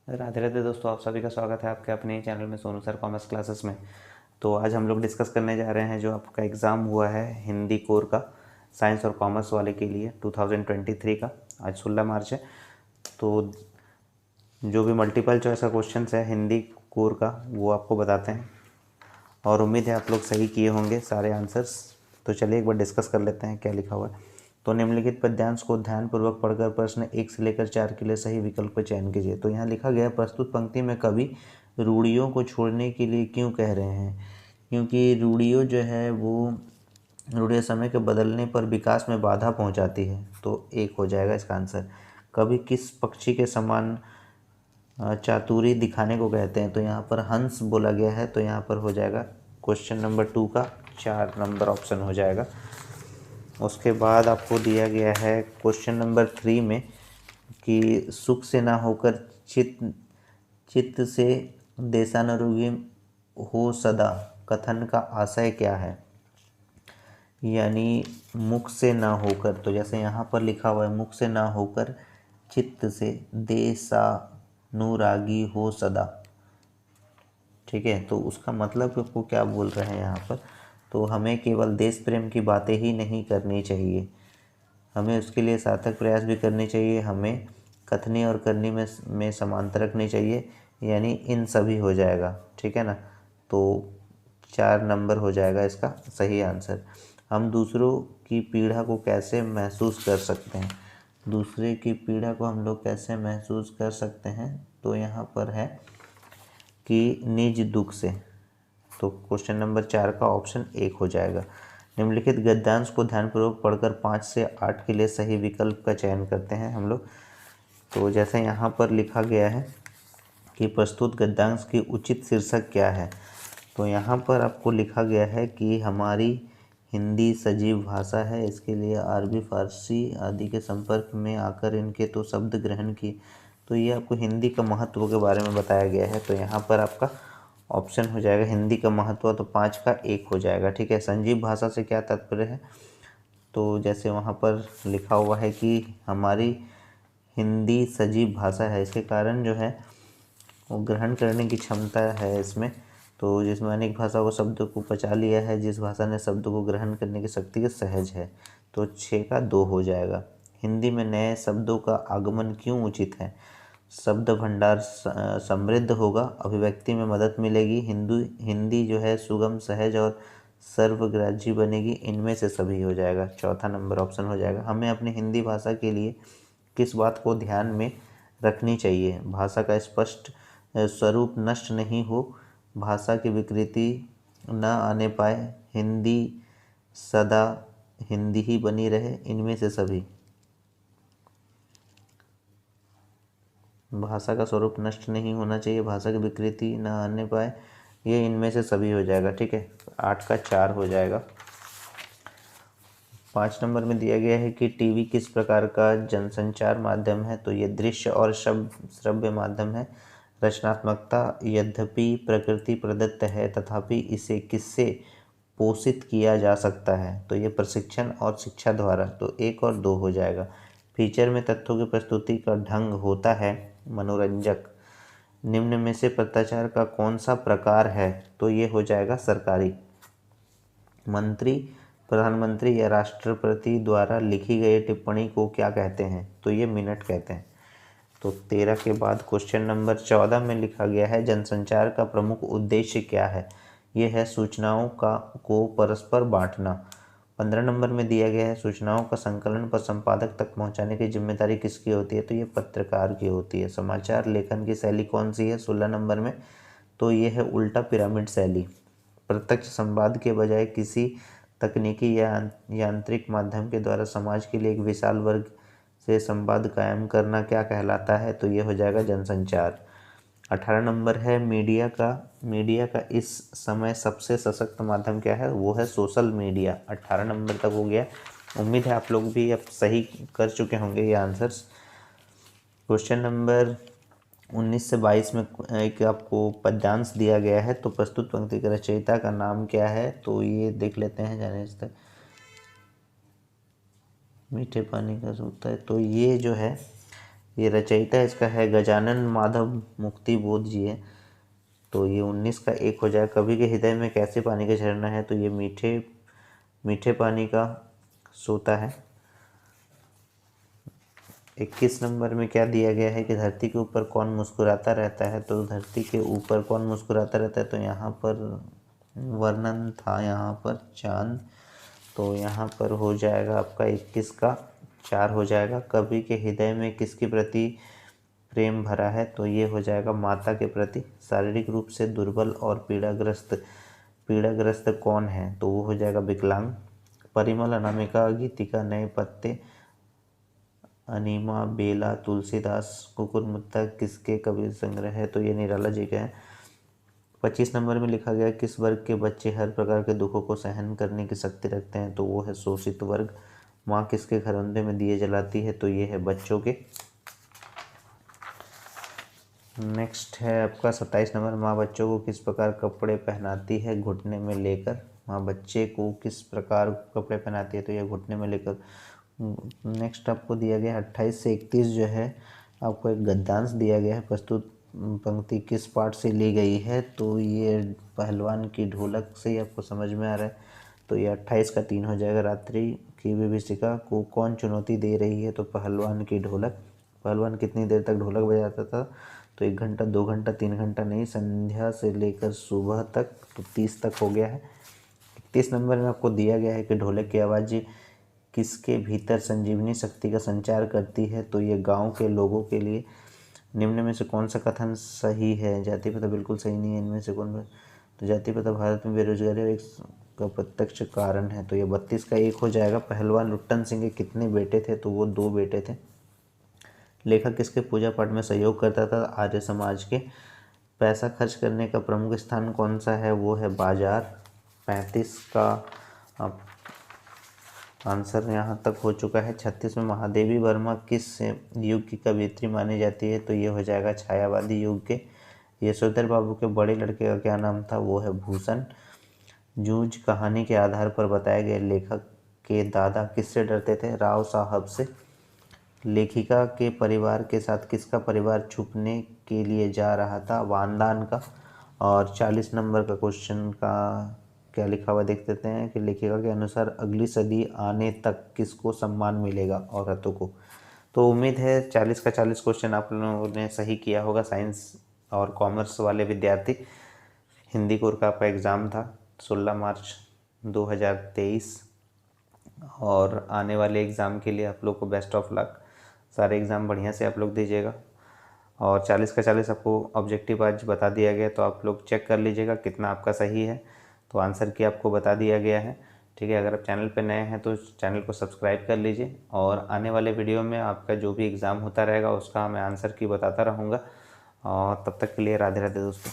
राधे राधे दोस्तों, आप सभी का स्वागत है आपके अपने चैनल में सोनू सर कॉमर्स क्लासेस में। तो आज हम लोग डिस्कस करने जा रहे हैं जो आपका एग्ज़ाम हुआ है हिंदी कोर का, साइंस और कॉमर्स वाले के लिए 2023 का। आज 16 मार्च है। तो जो भी मल्टीपल चॉइस का क्वेश्चन है हिंदी कोर का वो आपको बताते हैं और उम्मीद है आप लोग सही किए होंगे सारे आंसर्स। तो चलिए एक बार डिस्कस कर लेते हैं क्या लिखा हुआ है। तो निम्नलिखित पद्यांश को ध्यानपूर्वक पढ़कर प्रश्न 1 से लेकर 4 के लिए सही विकल्प का चयन कीजिए। तो यहाँ लिखा गया है, प्रस्तुत पंक्ति में कवि रूढ़ियों को छोड़ने के लिए क्यों कह रहे हैं। क्योंकि रूढ़ियों जो है वो रूढ़ियाँ समय के बदलने पर विकास में बाधा पहुँचाती है। तो एक हो जाएगा इसका आंसर। कवि किस पक्षी के समान चातुरी दिखाने को कहते हैं। तो यहाँ पर हंस बोला गया है, तो यहाँ पर हो जाएगा क्वेश्चन नंबर 2 का 4 नंबर ऑप्शन हो जाएगा। उसके बाद आपको दिया गया है क्वेश्चन नंबर 3 में कि सुख से ना होकर चित्त से देशानुरागी हो सदा, कथन का आशय क्या है। यानी मुख से ना होकर, तो जैसे यहाँ पर लिखा हुआ है मुख से ना होकर चित्त से देशानुरागी हो सदा। ठीक है, तो उसका मतलब आपको क्या बोल रहे हैं यहाँ पर। तो हमें केवल देश प्रेम की बातें ही नहीं करनी चाहिए, हमें उसके लिए सार्थक प्रयास भी करने चाहिए। हमें कथनी और करनी में समानता रखनी चाहिए, यानी इन सभी हो जाएगा। ठीक है ना, तो 4 नंबर हो जाएगा इसका सही आंसर। हम दूसरों की पीड़ा को कैसे महसूस कर सकते हैं। दूसरे की पीड़ा को हम लोग कैसे महसूस कर सकते हैं, तो यहाँ पर है कि निज दुख से। तो क्वेश्चन नंबर 4 का ऑप्शन 1 हो जाएगा। निम्नलिखित गद्यांश को ध्यानपूर्वक पढ़कर 5 से 8 के लिए सही विकल्प का चयन करते हैं हम लोग। तो जैसे यहाँ पर लिखा गया है कि प्रस्तुत गद्यांश की उचित शीर्षक क्या है। तो यहाँ पर आपको लिखा गया है कि हमारी हिंदी सजीव भाषा है, इसके लिए अरबी फारसी आदि के संपर्क में आकर इनके तो शब्द ग्रहण किए। तो ये आपको हिंदी का महत्व के बारे में बताया गया है। तो यहाँ पर आपका ऑप्शन हो जाएगा हिंदी का महत्व, तो 5 का 1 हो जाएगा। ठीक है, संजीव भाषा से क्या तात्पर्य है। तो जैसे वहाँ पर लिखा हुआ है कि हमारी हिंदी सजीव भाषा है, इसके कारण जो है वो ग्रहण करने की क्षमता है इसमें। तो जिसमें अनेक भाषा को शब्द को पचा लिया है, जिस भाषा ने शब्द को ग्रहण करने की शक्ति के सहज है। तो 6 का 2 हो जाएगा। हिंदी में नए शब्दों का आगमन क्यों उचित है। शब्द भंडार समृद्ध होगा, अभिव्यक्ति में मदद मिलेगी, हिंदी जो है सुगम सहज और सर्वग्राही बनेगी। इनमें से सभी हो जाएगा। चौथा नंबर ऑप्शन हो जाएगा। हमें अपनी हिंदी भाषा के लिए किस बात को ध्यान में रखनी चाहिए। भाषा का स्पष्ट स्वरूप नष्ट नहीं हो, भाषा की विकृति न आने पाए, हिंदी सदा हिंदी ही बनी रहे। इनमें से सभी। भाषा का स्वरूप नष्ट नहीं होना चाहिए, भाषा की विकृति न आने पाए, ये इनमें से सभी हो जाएगा। ठीक है, 8 का 4 हो जाएगा। 5 नंबर में दिया गया है कि टीवी किस प्रकार का जनसंचार माध्यम है। तो ये दृश्य और श्रव्य माध्यम है। रचनात्मकता यद्यपि प्रकृति प्रदत्त है, तथापि इसे किससे पोषित किया जा सकता है। तो ये प्रशिक्षण और शिक्षा द्वारा। तो 1 और 2 हो जाएगा। फीचर में तथ्यों की प्रस्तुति का ढंग होता है मनोरंजक। निम्न में से पत्राचार का कौन सा प्रकार है। तो ये हो जाएगा सरकारी। मंत्री, प्रधानमंत्री या राष्ट्रपति द्वारा लिखी गई टिप्पणी को क्या कहते हैं। तो ये मिनट कहते हैं। तो 13 के बाद क्वेश्चन नंबर 14 में लिखा गया है जनसंचार का प्रमुख उद्देश्य क्या है। ये है सूचनाओं को परस्पर बांटना। 15 नंबर में दिया गया है सूचनाओं का संकलन पर संपादक तक पहुंचाने की जिम्मेदारी किसकी होती है। तो ये पत्रकार की होती है। समाचार लेखन की शैली कौन सी है 16 नंबर में। तो ये है उल्टा पिरामिड शैली। प्रत्यक्ष संवाद के बजाय किसी तकनीकी या यांत्रिक माध्यम के द्वारा समाज के लिए एक विशाल वर्ग से संवाद कायम करना क्या कहलाता है। तो ये हो जाएगा जनसंचार। 18 नंबर है मीडिया का इस समय सबसे सशक्त माध्यम क्या है। वो है सोशल मीडिया। 18 नंबर तक हो गया। उम्मीद है आप लोग भी अब सही कर चुके होंगे ये आंसर्स। क्वेश्चन नंबर 19 से 22 में एक आपको पद्यांश दिया गया है। तो प्रस्तुत पंक्ति के रचयिता का नाम क्या है। तो ये देख लेते हैं। जाने तक मीठे पानी का सूखता है। तो ये जो है ये रचयिता इसका है गजानन माधव मुक्ति बोध जी है। तो ये 19 का 1 हो जाए। कवि के हृदय में कैसे पानी का झरना है, तो ये मीठे मीठे पानी का सोता है। 21 नंबर में क्या दिया गया है कि धरती के ऊपर कौन मुस्कुराता रहता है, तो धरती के ऊपर कौन मुस्कुराता रहता है, तो यहाँ पर वर्णन था यहाँ पर चांद। तो यहाँ पर हो जाएगा आपका 21 का 4 हो जाएगा। कवि के हृदय में किसके प्रति प्रेम भरा है, तो ये हो जाएगा माता के प्रति। शारीरिक रूप से दुर्बल और पीड़ाग्रस्त कौन है, तो वो हो जाएगा विकलांग। परिमल, अनामिका, गीतिका, नए पत्ते, अनीमा, बेला, तुलसीदास, कुकुरमुत्ता किसके कवि संग्रह है, तो ये निराला जी का है। 25 नंबर में लिखा गया किस वर्ग के बच्चे हर प्रकार के दुखों को सहन करने की शक्ति रखते हैं, तो वो है शोषित वर्ग। माँ किसके घरौंदे में दिए जलाती है, तो ये है बच्चों के। नेक्स्ट है आपका 27 नंबर, माँ बच्चों को किस प्रकार कपड़े पहनाती है, घुटने में लेकर। माँ बच्चे को किस प्रकार कपड़े पहनाती है, तो ये घुटने में लेकर। नेक्स्ट आपको दिया गया 28 से 31 जो है आपको एक गद्यांश दिया गया है। प्रस्तुत पंक्ति किस पाठ से ली गई है, तो ये पहलवान की ढोलक से ही आपको समझ में आ रहा है। तो ये 28 का 3 हो जाएगा। रात्रि की विभीषिका को कौन चुनौती दे रही है, तो पहलवान की ढोलक। पहलवान कितनी देर तक ढोलक बजाता था, तो 1 घंटा, 2 घंटा, 3 घंटा नहीं, संध्या से लेकर सुबह तक, तो 30 तक हो गया है। 31 नंबर में आपको दिया गया है कि ढोलक की आवाज़ किसके भीतर संजीवनी शक्ति का संचार करती है, तो ये गांव के लोगों के लिए। निम्न में से कौन सा कथन सही है, जाति प्रथा बिल्कुल सही नहीं है, इनमें से कौन। तो जाति प्रथा भारत में बेरोजगारी एक का प्रत्यक्ष कारण है, तो ये 32 का 1 हो जाएगा। पहलवान लुट्टन सिंह के कितने बेटे थे, तो वो 2 बेटे थे। लेखक किसके पूजा पाठ में सहयोग करता था, आर्य समाज के। पैसा खर्च करने का प्रमुख स्थान कौन सा है, वो है बाजार। 35 का आंसर यहाँ तक हो चुका है। 36 में महादेवी वर्मा किस युग की कवियत्री मानी जाती है, तो ये हो जाएगा छायावादी युग के। यशोधर बाबू के बड़े लड़के का क्या नाम था, वो है भूषण। जूझ कहानी के आधार पर बताए गए लेखक के दादा किससे डरते थे, राव साहब से। लेखिका के परिवार के साथ किसका परिवार छुपने के लिए जा रहा था, वानदान का। और 40 नंबर का क्वेश्चन का क्या लिखा हुआ देख लेते हैं कि लेखिका के अनुसार अगली सदी आने तक किसको सम्मान मिलेगा, औरतों को। तो उम्मीद है 40 का 40 क्वेश्चन आप लोगों ने सही किया होगा, साइंस और कॉमर्स वाले विद्यार्थी। हिंदी कोर का आपका एग्ज़ाम था 16 मार्च 2023, और आने वाले एग्ज़ाम के लिए आप लोग को बेस्ट ऑफ लक। सारे एग्ज़ाम बढ़िया से आप लोग दीजिएगा। और 40 का 40 आपको ऑब्जेक्टिव आज बता दिया गया, तो आप लोग चेक कर लीजिएगा कितना आपका सही है। तो आंसर की आपको बता दिया गया है, ठीक है। अगर आप चैनल पर नए हैं तो चैनल को सब्सक्राइब कर लीजिए, और आने वाले वीडियो में आपका जो भी एग्ज़ाम होता रहेगा उसका मैं आंसर की बताता रहूँगा। और तब तक के लिए राधे राधे दोस्तों।